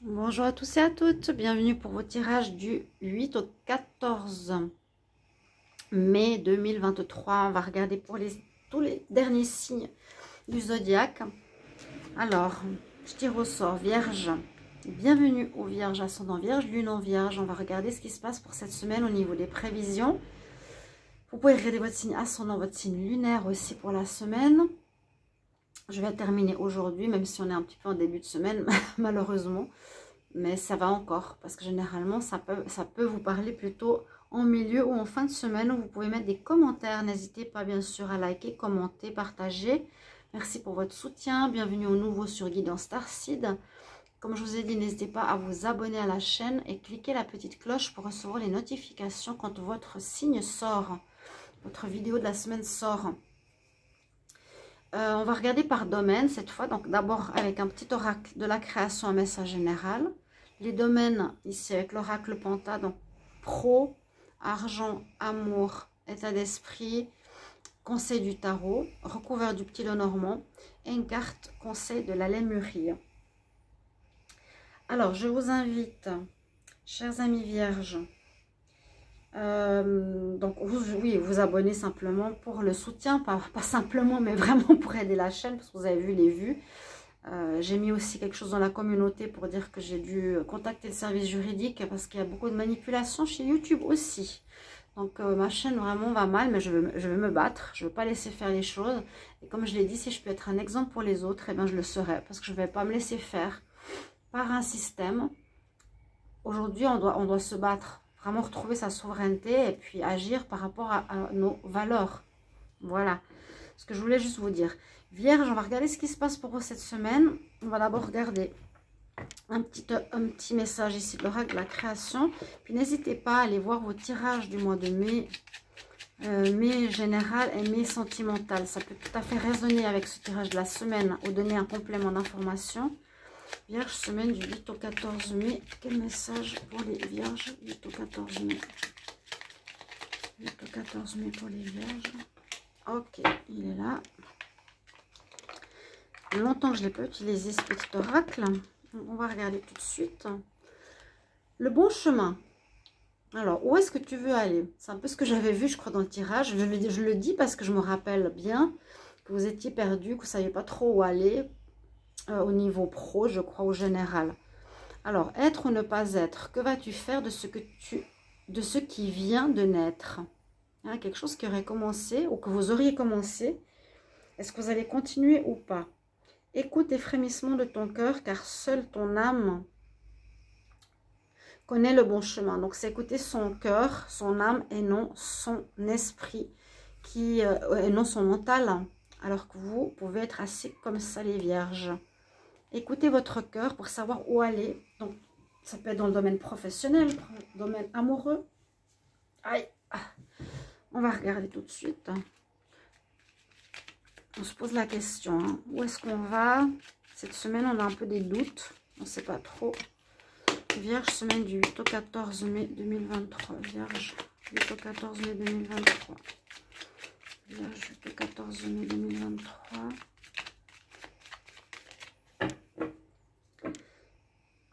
Bonjour à tous et à toutes, bienvenue pour vos tirages du 8 au 14 mai 2023. On va regarder pour tous les derniers signes du zodiaque. Alors, je tire au sort Vierge. Bienvenue aux Vierges, ascendant Vierge, lune en Vierge. On va regarder ce qui se passe pour cette semaine au niveau des prévisions. Vous pouvez regarder votre signe ascendant, votre signe lunaire aussi pour la semaine. Je vais terminer aujourd'hui, même si on est un petit peu en début de semaine, malheureusement. Mais ça va encore, parce que généralement, ça peut vous parler plutôt en milieu ou en fin de semaine, où vous pouvez mettre des commentaires. N'hésitez pas, bien sûr, à liker, commenter, partager. Merci pour votre soutien. Bienvenue aux nouveaux sur Guidance Starseed. Comme je vous ai dit, n'hésitez pas à vous abonner à la chaîne et cliquer la petite cloche pour recevoir les notifications quand votre signe sort. Votre vidéo de la semaine sort. On va regarder par domaine cette fois. Donc d'abord avec un petit oracle de la création, un message général. Les domaines ici avec l'oracle Panta, donc pro, argent, amour, état d'esprit, conseil du tarot, recouvert du petit Lenormand et une carte conseil de la Lémurie. Alors je vous invite, chers amis vierges, donc vous abonner simplement pour le soutien, pas simplement mais vraiment pour aider la chaîne, parce que vous avez vu les vues. J'ai mis aussi quelque chose dans la communauté pour dire que j'ai dû contacter le service juridique parce qu'il y a beaucoup de manipulations chez YouTube aussi. Donc ma chaîne vraiment va mal, mais je veux me battre, je ne veux pas laisser faire les choses. Et comme je l'ai dit, si je peux être un exemple pour les autres, eh bien je le serai, parce que je ne vais pas me laisser faire par un système. Aujourd'hui, on doit se battre, vraiment retrouver sa souveraineté et puis agir par rapport à nos valeurs. Voilà ce que je voulais juste vous dire. Vierge, on va regarder ce qui se passe pour vous cette semaine. On va d'abord regarder un petit message ici de l'oracle de la création. Puis n'hésitez pas à aller voir vos tirages du mois de mai. Mai général et mai sentimental. Ça peut tout à fait résonner avec ce tirage de la semaine ou donner un complément d'information. Vierge, semaine du 8 au 14 mai. Quel message pour les vierges 8 au 14 mai. 8 au 14 mai pour les vierges. Ok, il est là. Longtemps que je n'ai pas utilisé ce petit oracle. On va regarder tout de suite. Le bon chemin. Alors, où est-ce que tu veux aller? C'est un peu ce que j'avais vu, je crois, dans le tirage. Je le dis parce que je me rappelle bien que vous étiez perdu, que vous ne saviez pas trop où aller au niveau pro, je crois, au général. Alors, être ou ne pas être, que vas-tu faire de ce qui vient de naître? Hein, quelque chose qui aurait commencé ou que vous auriez commencé. Est-ce que vous allez continuer ou pas? Écoute les frémissements de ton cœur, car seule ton âme connaît le bon chemin. Donc, c'est écouter son cœur, son âme, et non son esprit, et non son mental. Alors que vous pouvez être assez comme ça, les vierges. Écoutez votre cœur pour savoir où aller. Donc, ça peut être dans le domaine professionnel, domaine amoureux. Aïe. On va regarder tout de suite. On se pose la question, hein. Où est-ce qu'on va? Cette semaine, on a un peu des doutes. On ne sait pas trop. Vierge, semaine du 8 au 14 mai 2023. Vierge, 8 au 14 mai 2023. Vierge, 8 au 14 mai 2023.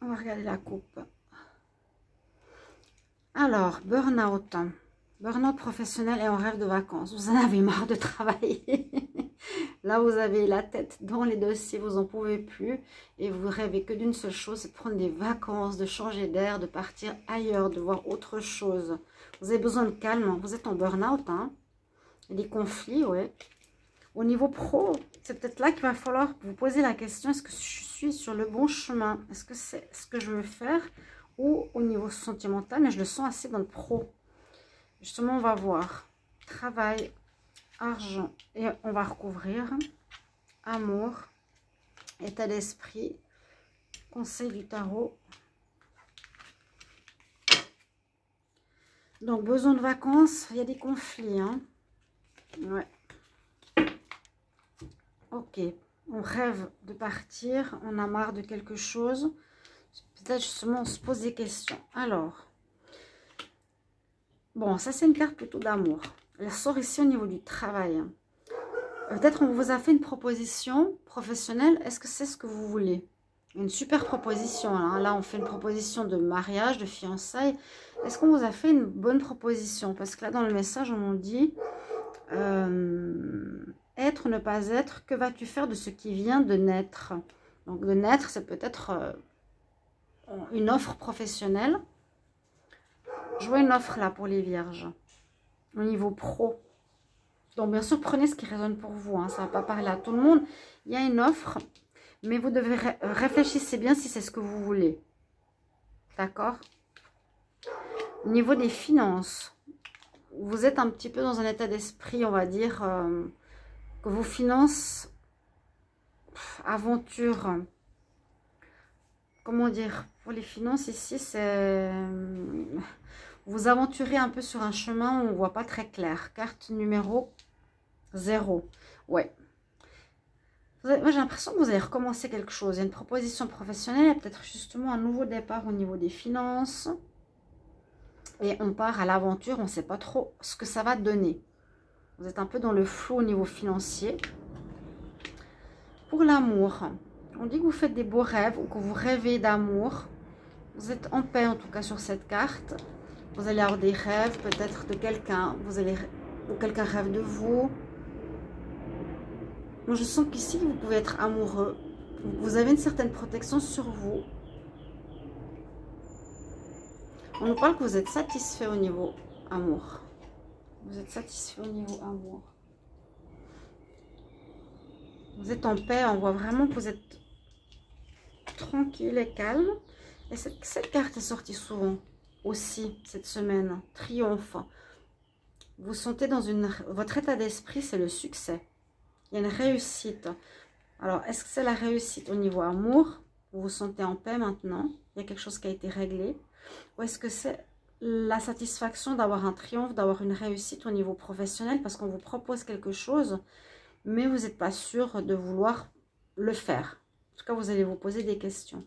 On va regarder la coupe. Alors, burn-out. Burn-out professionnel et en rêve de vacances. Vous en avez marre de travailler. Là, vous avez la tête dans les dossiers, vous n'en pouvez plus. Et vous rêvez que d'une seule chose, c'est de prendre des vacances, de changer d'air, de partir ailleurs, de voir autre chose. Vous avez besoin de calme. Vous êtes en burn-out. Hein. Les conflits, ouais. Au niveau pro, c'est peut-être là qu'il va falloir vous poser la question, est-ce que je suis sur le bon chemin? Est-ce que c'est ce que je veux faire? Ou au niveau sentimental, mais je le sens assez dans le pro. Justement, on va voir. Travail, argent, et on va recouvrir. Amour, état d'esprit, conseil du tarot. Donc, besoin de vacances, il y a des conflits. Hein. Ouais. Ok, on rêve de partir, on a marre de quelque chose. Peut-être justement, on se pose des questions. Alors, bon, ça c'est une carte plutôt d'amour. Elle sort ici au niveau du travail. Peut-être on vous a fait une proposition professionnelle. Est-ce que c'est ce que vous voulez? Une super proposition. Hein. Là, on fait une proposition de mariage, de fiançailles. Est-ce qu'on vous a fait une bonne proposition? Parce que là, dans le message, on nous dit être ou ne pas être, que vas-tu faire de ce qui vient de naître? Donc, de naître, c'est peut-être une offre professionnelle. Je vois une offre là pour les vierges, au niveau pro. Donc, bien sûr, prenez ce qui résonne pour vous. Hein. Ça ne va pas parler à tout le monde. Il y a une offre. Mais vous devez réfléchissez bien si c'est ce que vous voulez. D'accord? Au niveau des finances, vous êtes un petit peu dans un état d'esprit, on va dire, que vos finances, aventure, comment dire, pour les finances ici, c'est... Vous aventurez un peu sur un chemin où on ne voit pas très clair. Carte numéro 0. Ouais. Moi, j'ai l'impression que vous allez recommencer quelque chose. Il y a une proposition professionnelle, il y a peut-être justement un nouveau départ au niveau des finances. Et on part à l'aventure, on ne sait pas trop ce que ça va donner. Vous êtes un peu dans le flou au niveau financier. Pour l'amour, on dit que vous faites des beaux rêves ou que vous rêvez d'amour. Vous êtes en paix en tout cas sur cette carte. Vous allez avoir des rêves peut-être de quelqu'un. Ou quelqu'un rêve de vous. Moi, je sens qu'ici, vous pouvez être amoureux. Vous avez une certaine protection sur vous. On nous parle que vous êtes satisfait au niveau amour. Vous êtes satisfait au niveau amour. Vous êtes en paix. On voit vraiment que vous êtes tranquille et calme. Et cette carte est sortie souvent aussi cette semaine. Triomphe. Vous sentez dans votre état d'esprit, c'est le succès. Il y a une réussite. Alors, est-ce que c'est la réussite au niveau amour? Vous vous sentez en paix maintenant? Il y a quelque chose qui a été réglé? Ou est-ce que c'est la satisfaction d'avoir un triomphe, d'avoir une réussite au niveau professionnel? Parce qu'on vous propose quelque chose, mais vous n'êtes pas sûr de vouloir le faire. En tout cas, vous allez vous poser des questions.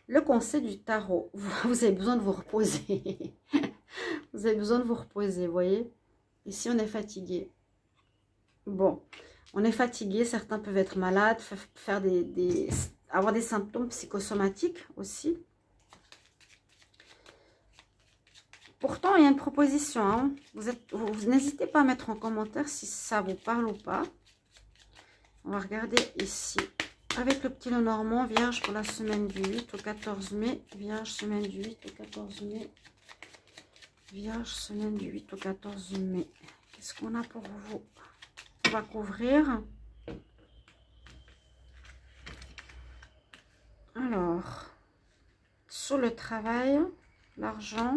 Le conseil du tarot. Vous avez besoin de vous reposer. Vous avez besoin de vous reposer, vous voyez? Ici, on est fatigué. Bon, on est fatigué, certains peuvent être malades, avoir des symptômes psychosomatiques aussi. Pourtant, il y a une proposition. Hein. Vous n'hésitez pas à mettre en commentaire si ça vous parle ou pas. On va regarder ici. Avec le petit Lenormand, Vierge pour la semaine du 8 au 14 mai. Vierge, semaine du 8 au 14 mai. Vierge, semaine du 8 au 14 mai. Qu'est-ce qu'on a pour vous? On va couvrir. Alors, sur le travail, l'argent,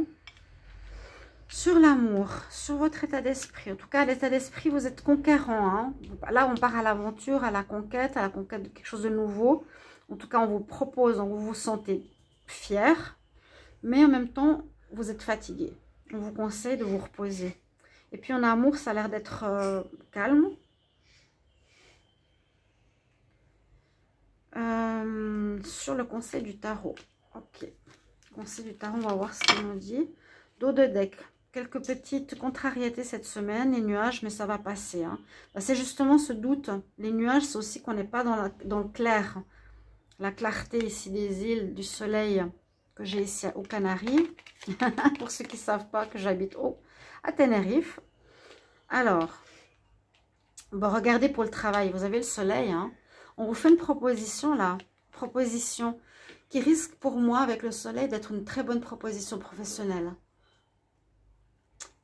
sur l'amour, sur votre état d'esprit. En tout cas, l'état d'esprit, vous êtes conquérant. Hein. Là, on part à l'aventure, à la conquête de quelque chose de nouveau. En tout cas, on vous propose, vous vous sentez fier, mais en même temps, vous êtes fatigué. On vous conseille de vous reposer. Et puis en amour, ça a l'air d'être calme. Sur le conseil du tarot. Ok. Conseil du tarot, on va voir ce qu'il nous dit. Dos de deck. Quelques petites contrariétés cette semaine. Les nuages, mais ça va passer. Hein. C'est justement ce doute. Les nuages, c'est aussi qu'on n'est pas dans le clair. La clarté ici des îles, du soleil que j'ai ici aux Canaries. Pour ceux qui ne savent pas que j'habite à Tenerife. Alors, bon, regardez pour le travail. Vous avez le soleil. Hein. On vous fait une proposition là. Proposition qui risque pour moi avec le soleil d'être une très bonne proposition professionnelle.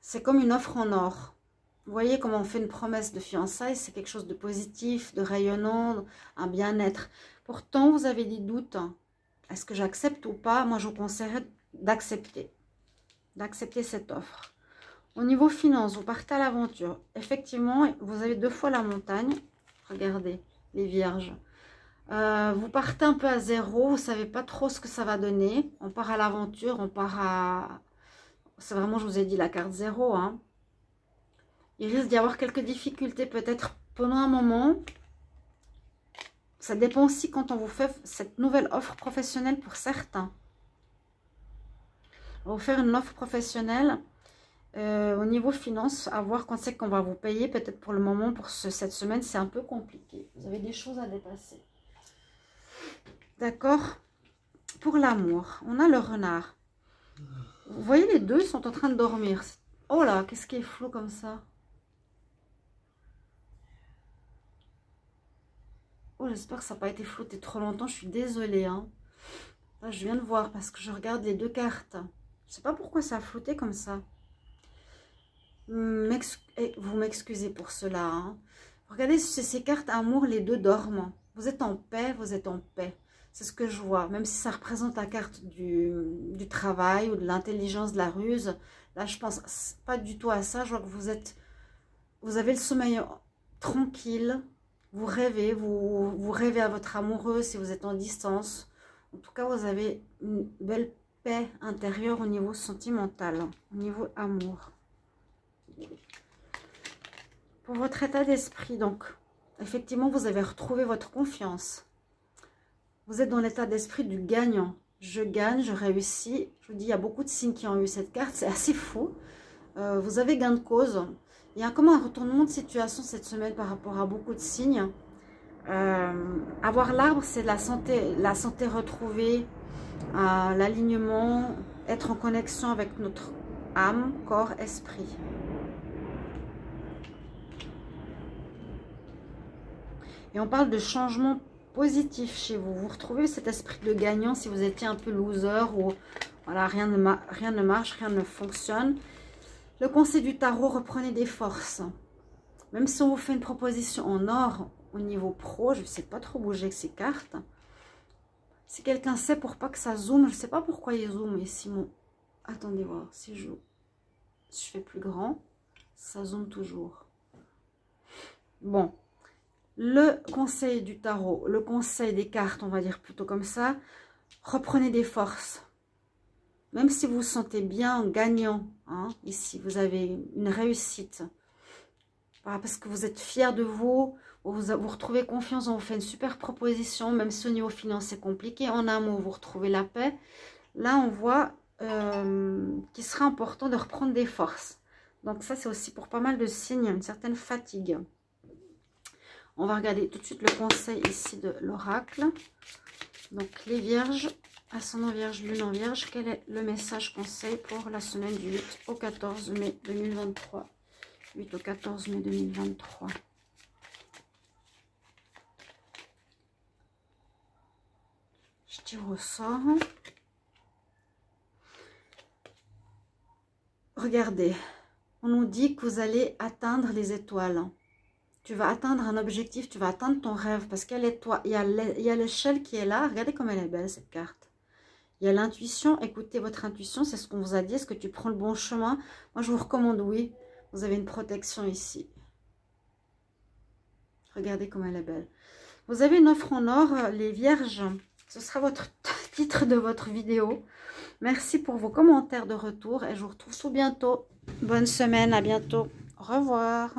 C'est comme une offre en or. Vous voyez comment on fait une promesse de fiançailles, c'est quelque chose de positif, de rayonnant, un bien-être. Pourtant, vous avez des doutes. Est-ce que j'accepte ou pas? Moi, je vous conseillerais d'accepter cette offre. Au niveau finance, vous partez à l'aventure. Effectivement, vous avez 2 fois la montagne. Regardez, les vierges. Vous partez un peu à zéro, vous ne savez pas trop ce que ça va donner. On part à l'aventure, on part à... C'est vraiment, je vous ai dit, la carte 0. Hein. Il risque d'y avoir quelques difficultés peut-être pendant un moment. Ça dépend aussi quand on vous fait cette nouvelle offre professionnelle pour certains. On va vous faire une offre professionnelle au niveau finance, à voir quand c'est qu'on va vous payer. Peut-être pour le moment, pour cette semaine, c'est un peu compliqué. Vous avez des choses à dépasser. D'accord? Pour l'amour, on a le renard. Vous voyez, les deux sont en train de dormir. Oh là, qu'est-ce qui est flou comme ça? Oh, j'espère que ça n'a pas été flouté trop longtemps. Je suis désolée, hein. Là, je viens de voir parce que je regarde les deux cartes. Je ne sais pas pourquoi ça a flouté comme ça. Vous m'excusez pour cela, hein. Regardez, ces cartes amour, les deux dorment. Vous êtes en paix, vous êtes en paix. C'est ce que je vois. Même si ça représente la carte du travail ou de l'intelligence, de la ruse. Là, je pense pas du tout à ça. Je vois que vous avez le sommeil tranquille. Vous rêvez, vous rêvez à votre amoureux si vous êtes en distance. En tout cas, vous avez une belle paix intérieure au niveau sentimental, au niveau amour. Pour votre état d'esprit, donc, effectivement, vous avez retrouvé votre confiance. Vous êtes dans l'état d'esprit du gagnant. Je gagne, je réussis. Je vous dis, il y a beaucoup de signes qui ont eu cette carte. C'est assez fou. Vous avez gain de cause. Il y a comme un retournement de situation cette semaine par rapport à beaucoup de signes. Avoir l'arbre, c'est la santé retrouvée, l'alignement, être en connexion avec notre âme, corps, esprit. Et on parle de changement positif chez vous. Vous retrouvez cet esprit de gagnant si vous étiez un peu loser ou voilà, rien ne marche, rien ne fonctionne. Le conseil du tarot, reprenez des forces. Même si on vous fait une proposition en or au niveau pro, je ne sais pas trop bouger avec ces cartes. Si quelqu'un sait pour pas que ça zoome, je ne sais pas pourquoi il zoome ici. Attendez voir, si je fais plus grand, ça zoome toujours. Bon. Le conseil du tarot, le conseil des cartes, on va dire plutôt comme ça, reprenez des forces. Même si vous vous sentez bien gagnant, hein, ici, vous avez une réussite. Voilà, parce que vous êtes fier de vous, vous retrouvez confiance, on vous fait une super proposition, même si au niveau financier c'est compliqué. En amour, vous retrouvez la paix. Là, on voit qu'il sera important de reprendre des forces. Donc ça, c'est aussi pour pas mal de signes, une certaine fatigue. On va regarder tout de suite le conseil ici de l'oracle. Donc, les vierges, ascendant vierge, lune en vierge, quel est le message conseil pour la semaine du 8 au 14 mai 2023 ? 8 au 14 mai 2023. Je tire au sort. Regardez, on nous dit que vous allez atteindre les étoiles. Tu vas atteindre un objectif, tu vas atteindre ton rêve. Parce qu'il y a l'échelle qui est là. Regardez comme elle est belle, cette carte. Il y a l'intuition. Écoutez votre intuition, c'est ce qu'on vous a dit. Est-ce que tu prends le bon chemin? Moi, je vous recommande oui. Vous avez une protection ici. Regardez comme elle est belle. Vous avez une offre en or, les vierges. Ce sera votre titre de votre vidéo. Merci pour vos commentaires de retour. Et je vous retrouve tout bientôt. Bonne semaine, à bientôt. Au revoir.